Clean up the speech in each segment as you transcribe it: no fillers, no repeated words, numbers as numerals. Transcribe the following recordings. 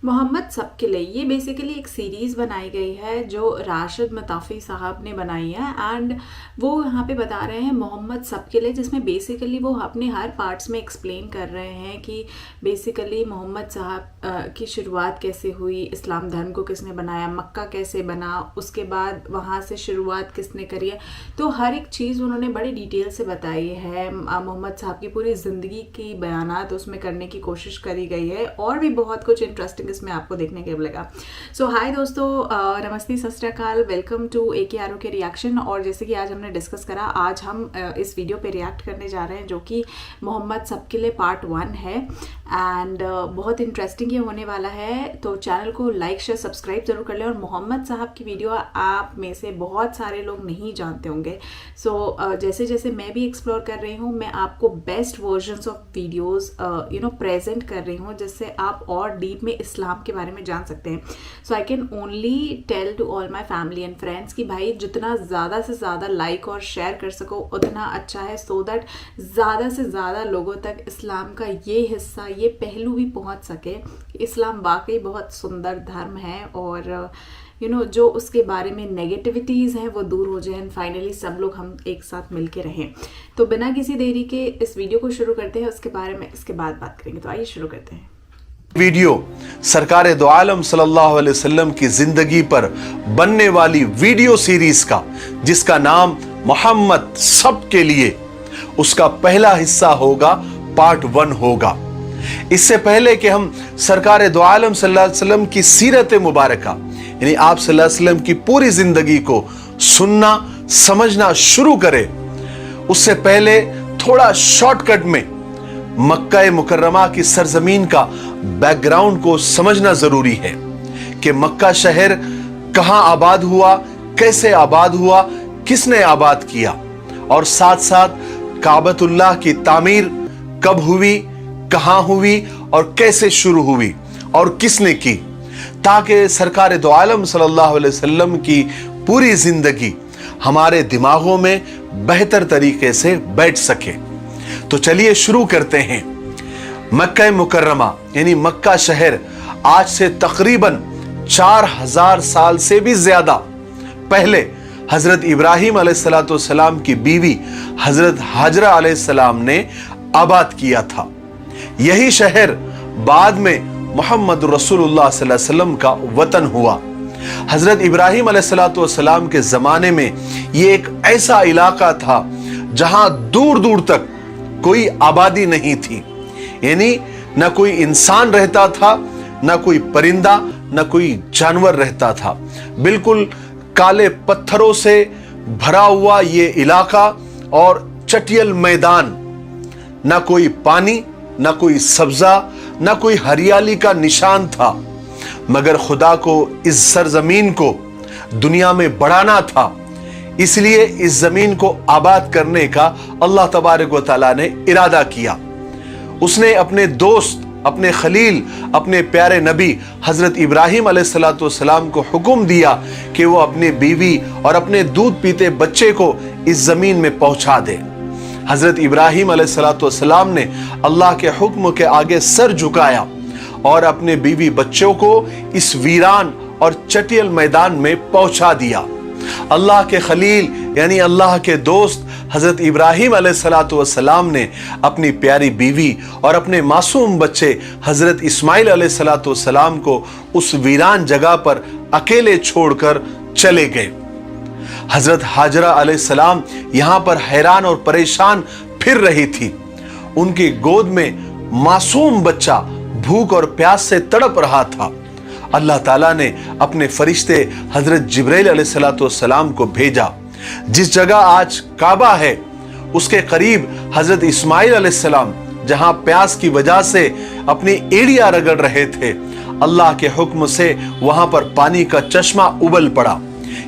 मोहम्मद सब के लिए ये बेसिकली एक सीरीज़ बनाई गई है जो राशिद मताफ़ी साहब ने बनाई है एंड वो यहाँ पे बता रहे हैं मोहम्मद सब के लिए, जिसमें बेसिकली वो अपने हर पार्ट्स में एक्सप्लेन कर रहे हैं कि बेसिकली मोहम्मद साहब की शुरुआत कैसे हुई, इस्लाम धर्म को किसने बनाया, मक्का कैसे बना, उसके बाद वहाँ से शुरुआत किसने करी है। तो हर एक चीज़ उन्होंने बड़ी डिटेल से बताई है। मोहम्मद साहब की पूरी ज़िंदगी की बयानात उसमें करने की कोशिश करी गई है और भी बहुत कुछ इंटरेस्टिंग इसमें आपको देखने को मिलेगा। सो हाय दोस्तों, नमस्ते, सत श्री अकाल, वेलकम टू AKRO के रिएक्शन। और जैसे कि आज हमने डिस्कस करा, आज हम इस वीडियो पे रिएक्ट करने जा रहे हैं जो कि मोहम्मद सब के लिए पार्ट 1 है एंड बहुत इंटरेस्टिंग ये होने वाला है। तो चैनल को लाइक शेयर सब्सक्राइब जरूर कर लें। और मोहम्मद साहब की वीडियो आप में से बहुत सारे लोग नहीं जानते होंगे। सो जैसे जैसे मैं भी एक्सप्लोर कर रही हूँ, मैं आपको best versions of videos present कर रही हूँ, जिससे आप और डीप में इस्लाम के बारे में जान सकते हैं। So I can only tell to all my family and friends कि भाई जितना ज़्यादा से ज़्यादा लाइक और शेयर कर सको उतना अच्छा है, सो दैट ज़्यादा से ज़्यादा लोगों तक इस्लाम का ये हिस्सा, ये पहलू भी पहुंच सके। इस्लाम वाकई बहुत सुंदर धर्म है और जो उसके बारे में नेगेटिविटीज़ हैं वो दूर हो जाए एंड फाइनली सब लोग हम एक साथ मिल के रहें। तो बिना किसी देरी के इस वीडियो को शुरू करते हैं, उसके बारे में इसके बाद बात करेंगे। तो आइए शुरू करते हैं। वीडियो सरकार दो आलम सल्लल्लाहु अलैहि वसल्लम की जिंदगी पर बनने वाली वीडियो सीरीज का, जिसका नाम मोहम्मद सब के लिए, उसका पहला हिस्सा होगा, पार्ट 1 होगा। इससे पहले कि हम सरकार दो आलम सल्लल्लाहु अलैहि वसल्लम की सीरत मुबारका यानी आप सल्लल्लाहु अलैहि वसल्लम की पूरी जिंदगी को सुनना समझना शुरू करें, उससे पहले थोड़ा शॉर्टकट में मक्का मुकर्रमा की सरजमीन का बैकग्राउंड को समझना जरूरी है कि मक्का शहर कहां आबाद हुआ, कैसे आबाद हुआ, किसने आबाद किया, और साथ साथ काबतुल्लाह की तामीर कब हुई, कहां हुई और कैसे शुरू हुई और किसने की, ताकि सरकार दो आलम सल्लल्लाहु अलैहि वसल्लम की पूरी जिंदगी हमारे दिमागों में बेहतर तरीके से बैठ सके। तो चलिए शुरू करते हैं। मक्का मुकर्रमा यानी मक्का शहर आज से तकरीबन 4000 साल से भी ज्यादा पहले हजरत इब्राहिम अलैहिस्सलाम की बीवी हजरत हाजरा अलैहिस्सलाम ने आबाद किया था। यही शहर बाद में मोहम्मद रसूलुल्लाह सल्लल्लाहु अलैहि वसल्लम का वतन हुआ। हजरत इब्राहिम अलैहिस्सलाम के जमाने में यह एक ऐसा इलाका था जहां दूर दूर तक कोई आबादी नहीं थी, यानी न कोई इंसान रहता था, न कोई परिंदा, न कोई जानवर रहता था। बिल्कुल काले पत्थरों से भरा हुआ ये इलाका और चटियल मैदान, न कोई पानी, न कोई सब्जा, न कोई हरियाली का निशान था। मगर खुदा को इस सरजमीन को दुनिया में बढ़ाना था, इसलिए इस जमीन को आबाद करने का अल्लाह तबारक व तआला ने इरादा किया। उसने अपने दोस्त, अपने खलील, अपने प्यारे नबी हजरत इब्राहिम अलैहिस्सलाम को हुक्म दिया कि वो अपनी बीवी और अपने दूध पीते बच्चे को इस जमीन में पहुंचा दे। हजरत इब्राहिम अलैहिस्सलाम ने अल्लाह के हुक्म के आगे सर झुकाया और अपने बीवी बच्चों को इस वीरान और चटियल मैदान में पहुंचा दिया। अल्लाह के खलील यानी अल्लाह के दोस्त हजरत इब्राहिम अलैहिस्सलाम ने अपनी प्यारी बीवी और अपने मासूम बच्चे हजरत इस्माइल अलैहिस्सलाम को उस वीरान जगह पर अकेले छोड़कर चले गए। हजरत हाजरा अलैहिस्सलाम यहां पर हैरान और परेशान फिर रही थी। उनकी गोद में मासूम बच्चा भूख और प्यास से तड़प रहा था। अल्लाह ताला ने अपने फरिश्ते हजरत जिब्राइल अलैहिस्सलाम को भेजा। जिस जगह आज काबा है उसके करीब हजरत इस्माइल अलैहिस्सलाम जहां प्यास की वजह से अपनी एड़ियां रगड़ रहे थे, अल्लाह के हुक्म से वहां पर पानी का चश्मा उबल पड़ा।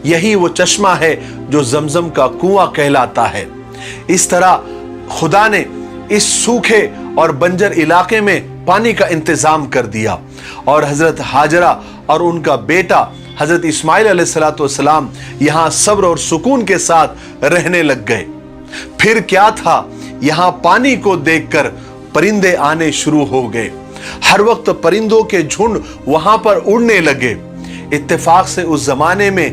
यही वो चश्मा है जो जमजम का कुआं कहलाता है। इस तरह खुदा ने इस सूखे और बंजर इलाके में पानी का इंतजाम कर दिया और हजरत हाजरा और उनका बेटा हजरत इस्माइल अलैहिस्सलाम यहां सब्र और सुकून के साथ रहने लग गए। फिर क्या था, यहां पानी को देखकर परिंदे आने शुरू हो गए। हर वक्त परिंदों के झुंड वहां पर उड़ने लगे। इत्तेफाक से उस जमाने में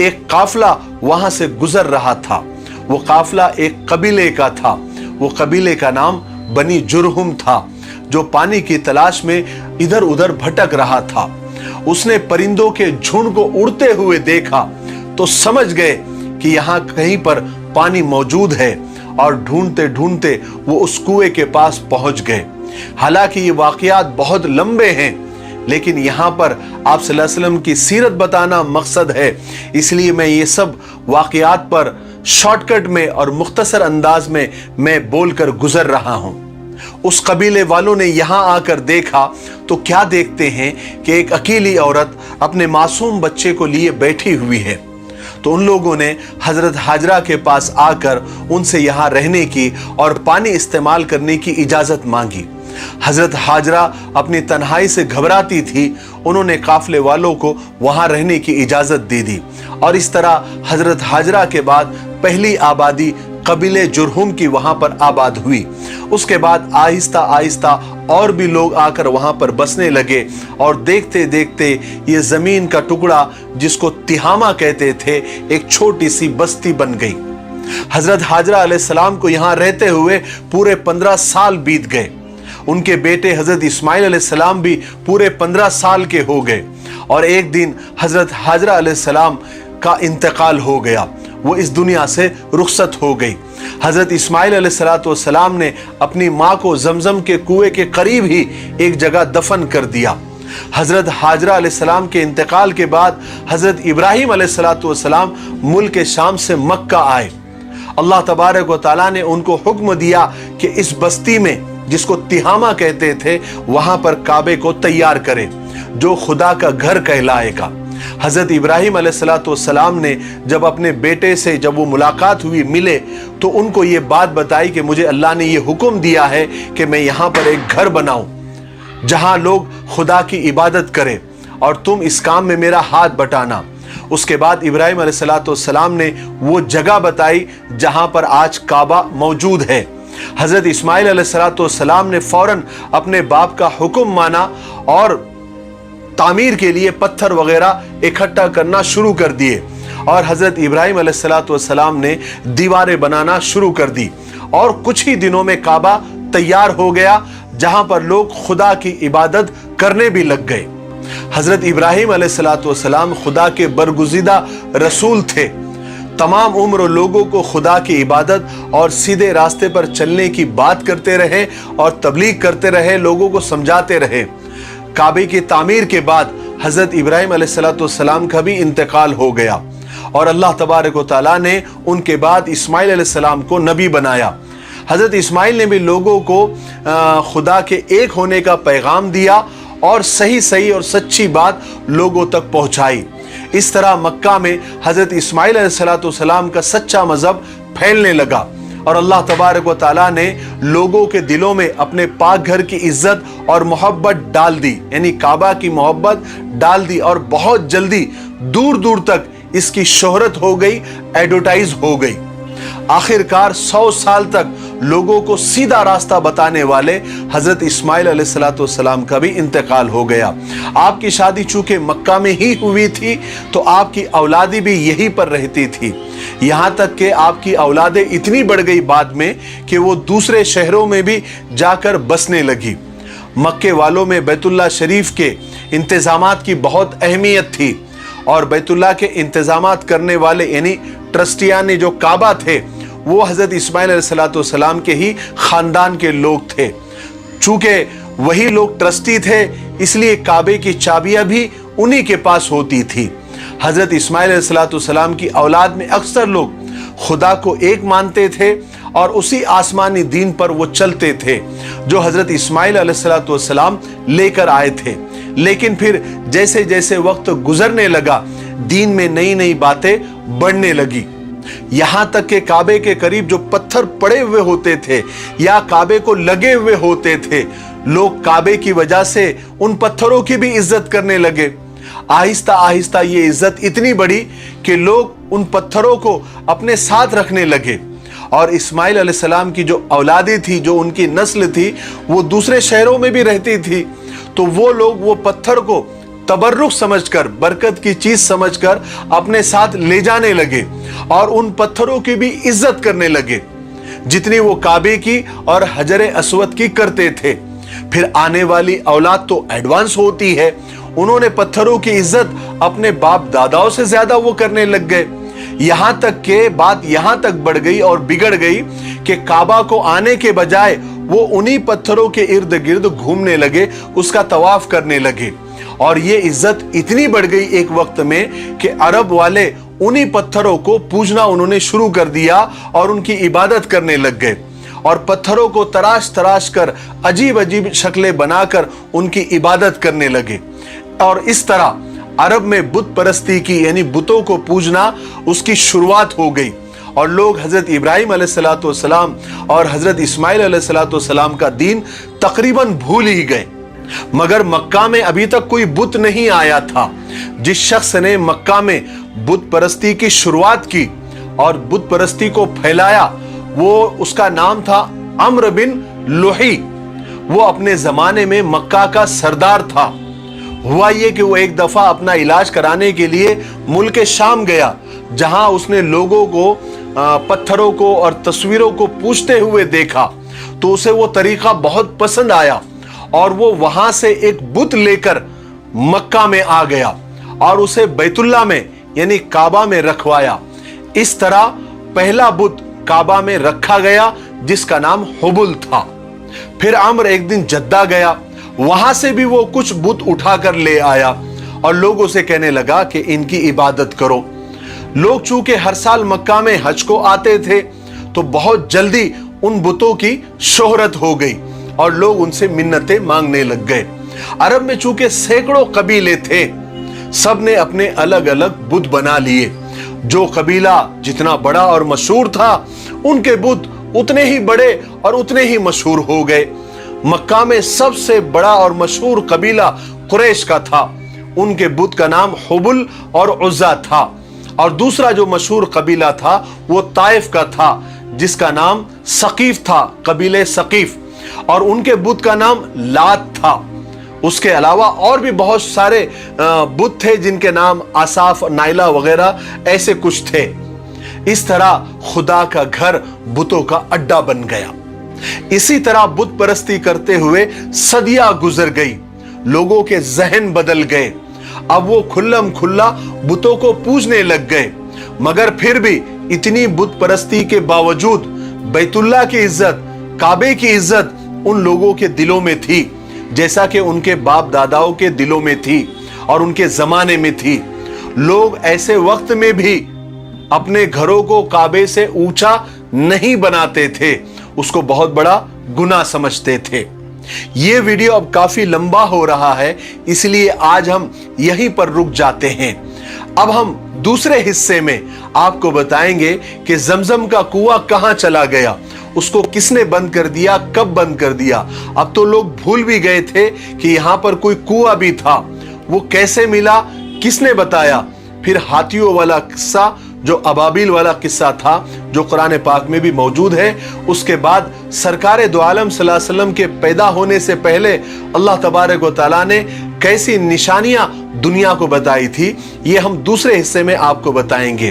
एक काफिला वहां से गुजर रहा था। वो काफिला एक कबीले का था। वो कबीले का नाम बनी जुरहुम था, जो पानी की तलाश में इधर उधर भटक रहा था। उसने परिंदों के झुंड को उड़ते हुए देखा तो समझ गए कि यहाँ कहीं पर पानी मौजूद है, और ढूंढते ढूंढते वो उस कुएं के पास पहुंच गए। हालांकि ये वाकयात बहुत लंबे हैं, लेकिन यहाँ पर आप सल्लल्लाहु अलैहि वसल्लम की सीरत बताना मकसद है, इसलिए मैं ये सब वाकयात पर शॉर्टकट में और मुख्तसर अंदाज में मैं बोलकर गुजर रहा हूं। उस कबीले वालों ने यहां आकर देखा तो क्या देखते हैं कि एक अकेली औरत अपने मासूम बच्चे को लिए बैठी हुई है। तो उन लोगों ने हजरत हाजरा के पास आकर उनसे यहां रहने की और पानी इस्तेमाल करने की इजाजत मांगी। हजरत हाजरा अपनी तन्हाई से घबराती थी। उन्होंने काफिले वालों को वहां रहने की इजाजत दे दी, और इस तरह हजरत हाजरा के बाद पहली आबादी कबीले जुरहुम की वहां पर आबाद हुई। उसके बाद आहिस्ता आहिस्ता और भी लोग आकर वहां पर बसने लगे, और देखते देखते ये जमीन का टुकड़ा जिसको तिहामा कहते थे, एक छोटी सी बस्ती बन गई। हजरत हाजरा अलैहिस्सलाम को यहां रहते हुए पूरे 15 साल बीत गए। उनके बेटे हजरत इस्माइल अलैहिस्सलाम भी पूरे 15 साल के हो गए, और एक दिन हजरत हाजरा अलैहिस्सलाम का इंतकाल हो गया। वो इस दुनिया से रुखसत हो गई। हजरत इस्माइल अलैहिस्सलाम ने अपनी माँ को जमजम के कुएं के करीब ही एक जगह दफन कर दिया। हजरत हाजरा अलैहिस्सलाम के इंतकाल के बाद हजरत इब्राहिम अलैहिस्सलाम मुल्क शाम से मक्का आए। अल्लाह तबारक व तआला ने उनको हुक्म दिया कि इस बस्ती में, जिसको तिहामा कहते थे, वहां पर काबे को तैयार करें, जो खुदा का घर कहलाएगा। हजरत इब्राहिम अलैहिस्सलाम ने जब अपने बेटे से जब वो मुलाकात हुई, मिले, तो उनको ये बात बताई कि मुझे अल्लाह ने ये हुक्म दिया है कि मैं यहाँ पर एक घर बनाऊं जहां लोग खुदा की इबादत करें, और तुम इस काम में मेरा हाथ बटाना। उसके बाद इब्राहिम अलैहिस्सलाम ने वो जगह बताई जहां पर आज काबा मौजूद है। हजरत इस्माइल अलैहिस्सलाम ने फौरन अपने बाप का हुक्म माना और तामीर के लिए पत्थर वगैरह इकट्ठा करना शुरू कर दिए, और हजरत इब्राहिम अलैहिस्सलाम ने दीवारें बनाना शुरू कर दी, और कुछ ही दिनों में काबा तैयार हो गया, जहां पर लोग खुदा की इबादत करने भी लग गए। हजरत इब्राहिम अलैहिस्सलाम खुदा के बरगुज़ीदा रसूल थे। तमाम उम्र लोगों को खुदा की इबादत और सीधे रास्ते पर चलने की बात करते रहे और तबलीग करते रहे, लोगों को समझाते रहे। काबे की तामीर के बाद हजरत इब्राहिम अलैहिस्सलाम का भी इंतकाल हो गया, और अल्लाह तबारक व तआला ने उनके बाद इस्माइल अलैहिस्सलाम को नबी बनाया। हजरत इस्माइल ने भी लोगों को खुदा के एक होने का पैगाम दिया और सही सही और सच्ची बात लोगों तक पहुंचाई। इस तरह मक्का में हजरत इस्माइल अलैहिस्सलाम का सच्चा मजहब फैलने लगा, और अल्लाह तबारक व तआला ने लोगों के दिलों में अपने पाक घर की इज्जत और मोहब्बत डाल दी, यानी काबा की मोहब्बत डाल दी, और बहुत जल्दी दूर दूर तक इसकी शोहरत हो गई, एडवर्टाइज हो गई। आखिरकार 100 साल तक लोगों को सीधा रास्ता बताने वाले हजरत इस्माइल अलैहिस्सलाम का भी इंतकाल हो गया। आपकी शादी चूंकि मक्का में ही हुई थी, तो आपकी औलादी भी यहीं पर रहती थी। यहाँ तक कि आपकी औलादें इतनी बढ़ गई बाद में कि वो दूसरे शहरों में भी जाकर बसने लगी। मक्के वालों में बैतुल्लाह शरीफ के इंतजामात की बहुत अहमियत थी, और बैतुल्लाह के इंतजामात करने वाले यानी ट्रस्टियान जो काबा थे, वो हजरत इस्माइल अलैहिस्सलाम के ही खानदान के लोग थे। चूंकि वही लोग ट्रस्टी थे, इसलिए काबे की चाबियां भी उन्हीं के पास होती थी। हजरत इस्माइल अलैहिस्सलाम की औलाद में अक्सर लोग खुदा को एक मानते थे, और उसी आसमानी दीन पर वो चलते थे जो हजरत इस्माइल अलैहिस्सलाम लेकर आए थे। लेकिन फिर जैसे जैसे वक्त गुजरने लगा, दीन में नई नई बातें बढ़ने लगी। यहां तक कि काबे के करीब जो पत्थर पड़े हुए होते थे या काबे को लगे हुए होते थे, लोग काबे की वजह से उन पत्थरों की भी इज्जत करने लगे। आहिस्ता आहिस्ता ये इज्जत इतनी बढ़ी कि लोग उन पत्थरों को अपने साथ रखने लगे, और इस्माइल अलैहिस्सलाम की जो औलादी थी, जो उनकी नस्ल थी, वो दूसरे शहरों में भी रहती थी। तो वो लोग वो पत्थर को तबर्रुक समझकर, बरकत की चीज समझकर अपने साथ ले जाने लगे और उन पत्थरों की भी इज्जत करने लगे जितनी वो काबे की और हजर अस्वद की करते थे। फिर आने वाली औलाद तो एडवांस होती है, उन्होंने पत्थरों की इज्जत अपने बाप दादाओं से ज्यादा वो करने लग गए। यहां तक के बात यहां तक बढ़ गई और बिगड़ गई कि काबा को आने के बजाय वो उन्हीं पत्थरों के इर्द गिर्द घूमने लगे, उसका तवाफ करने लगे। और ये इज्जत इतनी बढ़ गई एक वक्त में कि अरब वाले उन्हीं पत्थरों को पूजना उन्होंने शुरू कर दिया और उनकी इबादत करने लग गए और पत्थरों को तराश तराश कर अजीब अजीब शक्लें बनाकर उनकी इबादत करने लगे। और इस तरह अरब में बुत परस्ती की, यानी बुतों को पूजना, उसकी शुरुआत हो गई और लोग हजरत इब्राहिम अलैहिस्सलाम और हजरत इस्माइल अलैहिस्सलाम का दीन तकरीबन भूल ही गए। मगर मक्का में अभी तक कोई बुत नहीं आया था। जिस शख्स ने मक्का में बुत परस्ती की शुरुआत की और बुत परस्ती को फैलाया, वो उसका नाम था अम्र बिन लुही। वो अपने जमाने में मक्का का सरदार था। हुआ ये कि वो एक दफा अपना इलाज कराने के लिए मुल्क शाम गया, जहां उसने लोगों को पत्थरों को और तस्वीरों को पूछते हुए देखा, तो उसे वो तरीका बहुत पसंद आया और वो वहां से एक बुत लेकर मक्का में आ गया और उसे बैतुल्ला में, यानी काबा में रखवाया। इस तरह पहला बुत काबा में रखा गया जिसका नाम हुबुल था। फिर अम्र एक दिन जद्दा गया, वहां से भी वो कुछ बुत उठाकर ले आया और लोगों से कहने लगा कि इनकी इबादत करो। लोग चूंकि हर साल मक्का में हज को आते थे, तो बहुत जल्दी उन बुतों की शोहरत हो गई और लोग उनसे मिन्नतें मांगने लग गए। अरब में चूंकि सैकड़ों कबीले थे, सब ने अपने अलग अलग बुत बना लिए। जो कबीला जितना बड़ा और मशहूर था, उनके बुत उतने ही बड़े और उतने ही मशहूर हो गए। मक्का में सबसे बड़ा और मशहूर कबीला कुरैश का था, उनके बुत का नाम हुबुल और उज़्ज़ा था। और दूसरा जो मशहूर कबीला था वो ताइफ का था, जिसका नाम सकीफ था, कबीले सकीफ, और उनके बुत का नाम लात था। उसके अलावा और भी बहुत सारे बुत थे जिनके नाम आसाफ, नाइला वगैरह ऐसे कुछ थे। इस तरह खुदा का घर बुतों का अड्डा बन गया। इसी तरह बुत परस्ती करते हुए सदियां गुजर गई, लोगों के जहन बदल गए। अब वो खुल्लम खुल्ला बुतों को पूजने लग गए। मगर फिर भी इतनी बुत परस्ती के बावजूद बैतुल्ला की इज्जत, काबे की इज्जत उन लोगों के दिलों में थी, जैसा कि उनके बाप दादाओं के दिलों में थी और उनके जमाने में थी। लोग ऐसे वक्त में भी अपने घरों को काबे से ऊंचा नहीं बनाते थे, उसको बहुत बड़ा गुनाह समझते थे। ये वीडियो अब काफी लंबा हो रहा है, इसलिए आज हम यहीं पर रुक जाते हैं। अब हम दूसरे हिस्से में आपको बताएंगे कि जमजम का कुआं कहां चला गया, उसको किसने बंद कर दिया, कब बंद कर दिया। अब तो लोग भूल भी गए थे कि यहां पर कोई कुआं भी था, वो कैसे मिला, किसने बताया। फिर हाथियों वाला किस्सा, जो अबाबिल वाला किस्सा था, जो कुरान पाक में भी मौजूद है। उसके बाद सरकार दो आलम सल्लल्लाहु अलैहि वसल्लम के पैदा होने से पहले अल्लाह तबारक व तआला ने कैसी निशानियां दुनिया को बताई थी, ये हम दूसरे हिस्से में आपको बताएंगे।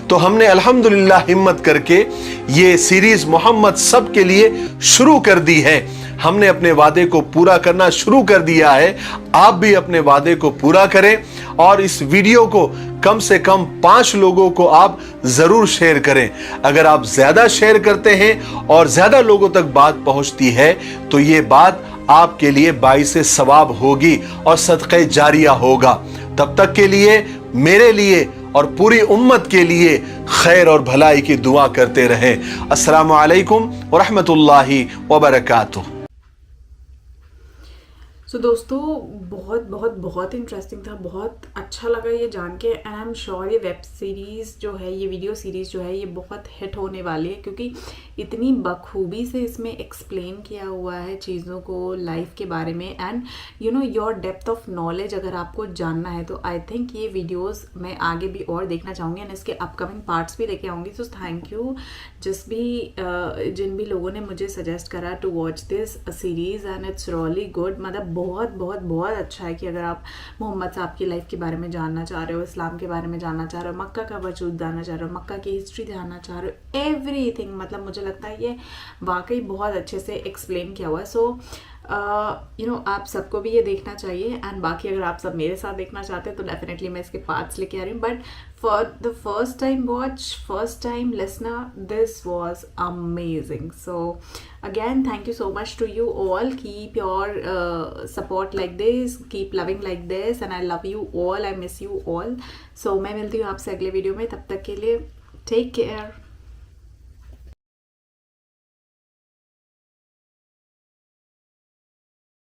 तो हमने अल्हम्दुलिल्लाह हिम्मत करके ये सीरीज मोहम्मद सब के लिए शुरू कर दी है। हमने अपने वादे को पूरा करना शुरू कर दिया है। आप भी अपने वादे को पूरा करें और इस वीडियो को कम से कम 5 लोगों को आप जरूर शेयर करें। अगर आप ज्यादा शेयर करते हैं और ज्यादा लोगों तक बात पहुंचती है, तो ये बात आपके लिए बाइसे सवाब होगी और सदक़े जारिया होगा। तब तक के लिए मेरे लिए और पूरी उम्मत के लिए खैर और भलाई की दुआ करते रहें। अस्सलामु अलैकुम व रहमतुल्लाहि व बरकातुहू। सो दोस्तों, बहुत इंटरेस्टिंग था, बहुत अच्छा लगा ये जान के। एंड आई एम श्योर ये वेब सीरीज़ जो है, ये वीडियो सीरीज़ जो है, ये बहुत हिट होने वाली है, क्योंकि इतनी बखूबी से इसमें एक्सप्लेन किया हुआ है चीज़ों को, लाइफ के बारे में। And you know your depth of knowledge अगर आपको जानना है तो आई थिंक ये वीडियोस मैं आगे भी और देखना चाहूँगी एंड इसके अपकमिंग पार्ट्स भी लेके आऊँगी। सो थैंक यू जिन भी लोगों ने मुझे सजेस्ट करा to watch this series and it's really good. मतलब بہت بہت بہت اچھا ہے کہ اگر آپ محمد صاحب کی لائف کے بارے میں جاننا چاہ رہے ہو, اسلام کے بارے میں جاننا چاہ رہے ہو, مکہ کا وجود جاننا چاہ رہے ہو, مکہ کی ہسٹری جاننا چاہ رہے ہو, ایوری تھنگ, مطلب مجھے لگتا ہے یہ واقعی بہت اچھے سے ایکسپلین کیا ہوا ہے. سو آپ سب کو بھی یہ دیکھنا چاہیے. اینڈ باقی اگر آپ سب میرے ساتھ دیکھنا چاہتے ہیں تو ڈیفینیٹلی میں اس کے پارٹس لے کے آ رہی ہوں. But for the first time watch, first time listener, this was amazing. So again, thank you so much to you all. Keep your support like this, keep loving like this, and I love you all, I miss you all. So میں ملتی ہوں آپ سے اگلے video میں, تب تک کے لیے ٹیک کیئر.